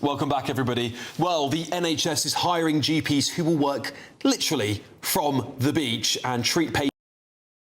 Welcome back, everybody. Well, the NHS is hiring GPs who will work literally from the beach and treat patients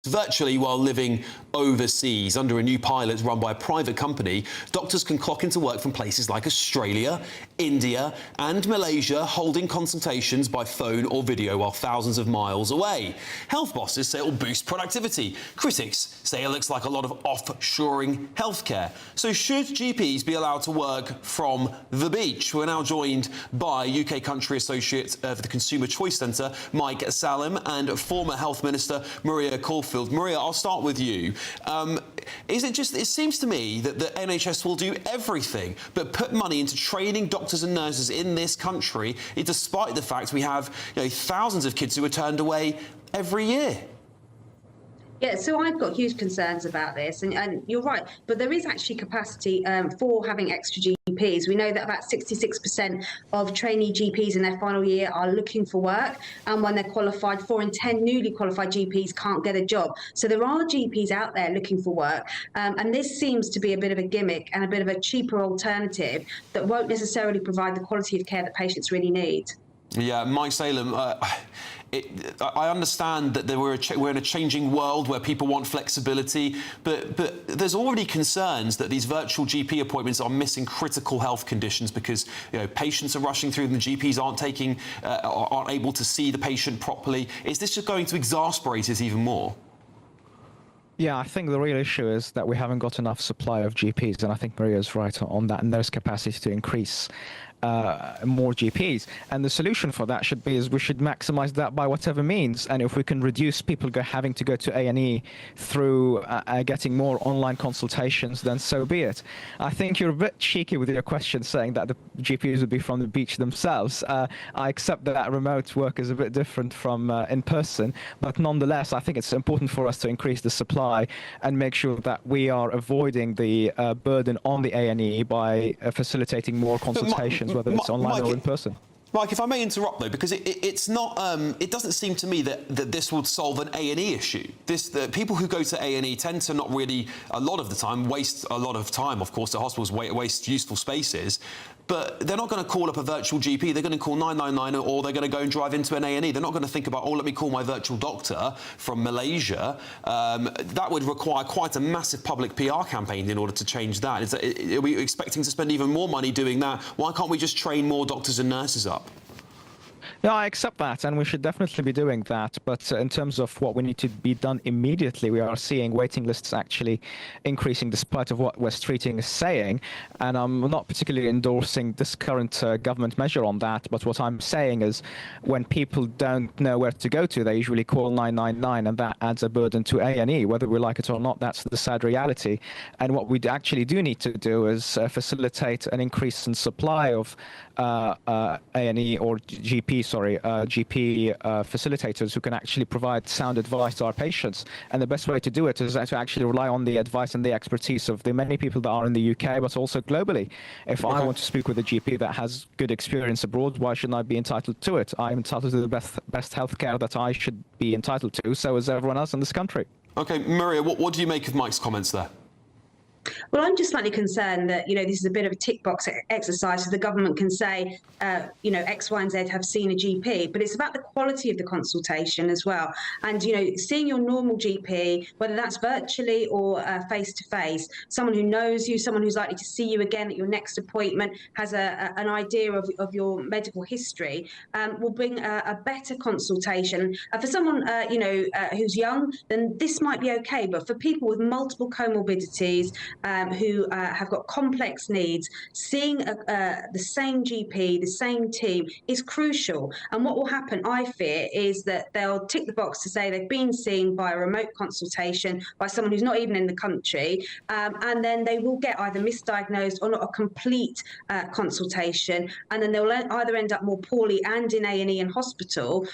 virtually while living overseas. Under a new pilot run by a private company, doctors can clock into work from places like Australia, India and Malaysia, holding consultations by phone or video while thousands of miles away. Health bosses say it will boost productivity. Critics say it looks like a lot of offshoring healthcare. So should GPs be allowed to work from the beach? We're now joined by UK Country Associate for the Consumer Choice Centre, Mike Salem, and former Health Minister Maria Caulfield. Maria, I'll start with you. It seems to me that the NHS will do everything but put money into training doctors and nurses in this country, despite the fact we have thousands of kids who are turned away every year. Yeah, so I've got huge concerns about this, and you're right, but there is actually capacity for having extra GPs. We know that about 66% of trainee GPs in their final year are looking for work, and when they're qualified, 4 in 10 newly qualified GPs can't get a job. So there are GPs out there looking for work, and this seems to be a bit of a gimmick and a bit of a cheaper alternative that won't necessarily provide the quality of care that patients really need. Yeah, Mike Salem, I understand that we're in a changing world where people want flexibility, but there's already concerns that these virtual GP appointments are missing critical health conditions because patients are rushing through them, the GPs aren't able to see the patient properly. Is this just going to exasperate it even more? Yeah, I think the real issue is that we haven't got enough supply of GPs, and I think Maria's right on that, and there's capacity to increase more GPs. And the solution for that should be we should maximize that by whatever means. And if we can reduce people having to go to A&E through getting more online consultations, then so be it. I think you're a bit cheeky with your question saying that the GPs would be from the beach themselves. I accept that remote work is a bit different from in person, but nonetheless, I think it's important for us to increase the supply and make sure that we are avoiding the burden on the A&E by facilitating more consultations, whether it's online or in person. Mike, if I may interrupt though, because it's not, it doesn't seem to me that this would solve an A&E issue. The people who go to A&E tend to not really, a lot of the time, waste a lot of time, of course, the hospitals waste useful spaces, but they're not going to call up a virtual GP, they're going to call 999 or they're going to go and drive into an A&E. They're not going to think about, let me call my virtual doctor from Malaysia. That would require quite a massive public PR campaign in order to change that. Are we expecting to spend even more money doing that? Why can't we just train more doctors and nurses up? No, I accept that, and we should definitely be doing that. But in terms of what we need to be done immediately, we are seeing waiting lists actually increasing despite of what West Streeting is saying. And I'm not particularly endorsing this current government measure on that. But what I'm saying is when people don't know where to go to, they usually call 999, and that adds a burden to A&E. Whether we like it or not, that's the sad reality. And what we actually do need to do is facilitate an increase in supply of A&E or GP facilitators who can actually provide sound advice to our patients. And the best way to do it is to actually rely on the advice and the expertise of the many people that are in the UK, but also globally. If I want to speak with a GP that has good experience abroad, why shouldn't I be entitled to it? I'm entitled to the best healthcare that I should be entitled to. So is everyone else in this country. OK, Maria, what do you make of Mike's comments there? Well, I'm just slightly concerned that, this is a bit of a tick box exercise. So the government can say, X, Y and Z have seen a GP, but it's about the quality of the consultation as well. And, seeing your normal GP, whether that's virtually or face-to-face, someone who knows you, someone who's likely to see you again at your next appointment, has an idea of your medical history, will bring a better consultation. For someone, who's young, then this might be okay. But for people with multiple comorbidities, who have got complex needs, seeing the same GP, the same team is crucial. And what will happen, I fear, is that they'll tick the box to say they've been seen by a remote consultation by someone who's not even in the country, and then they will get either misdiagnosed or not a complete consultation, and then they'll either end up more poorly and in A&E and hospital,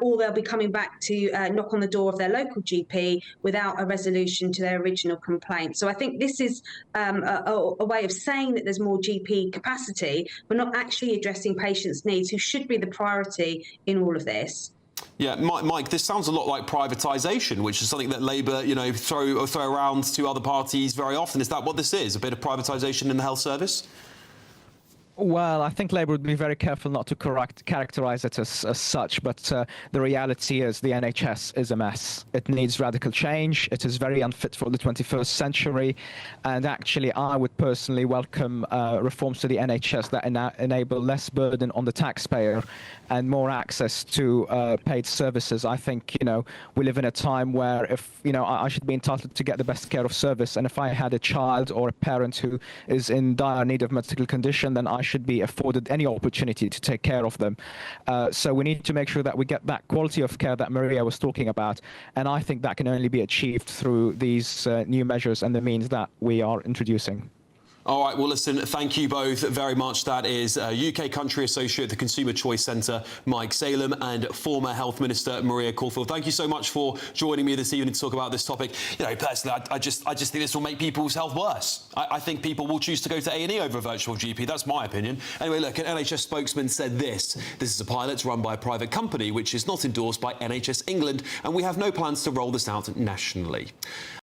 or they'll be coming back to knock on the door of their local GP without a resolution to their original complaint. So I think this is a way of saying that there's more GP capacity, but not actually addressing patients' needs, who should be the priority in all of this. Yeah, Mike, this sounds a lot like privatisation, which is something that Labour, throw around to other parties very often. Is that what this is? A bit of privatisation in the health service? Well, I think Labour would be very careful not to characterise it as such, but the reality is the NHS is a mess. It needs radical change. It is very unfit for the 21st century. And actually, I would personally welcome reforms to the NHS that enable less burden on the taxpayer and more access to paid services. I think, we live in a time where if, I should be entitled to get the best care of service. And if I had a child or a parent who is in dire need of medical condition, then I should be afforded any opportunity to take care of them. So we need to make sure that we get that quality of care that Maria was talking about. And I think that can only be achieved through these new measures and the means that we are introducing. All right, well, listen, thank you both very much. That is UK Country Associate at the Consumer Choice Centre, Mike Salem, and former Health Minister Maria Caulfield. Thank you so much for joining me this evening to talk about this topic. Personally, I just think this will make people's health worse. I think people will choose to go to A&E over a virtual GP. That's my opinion. Anyway, look, an NHS spokesman said this. This is a pilot run by a private company, which is not endorsed by NHS England, and we have no plans to roll this out nationally.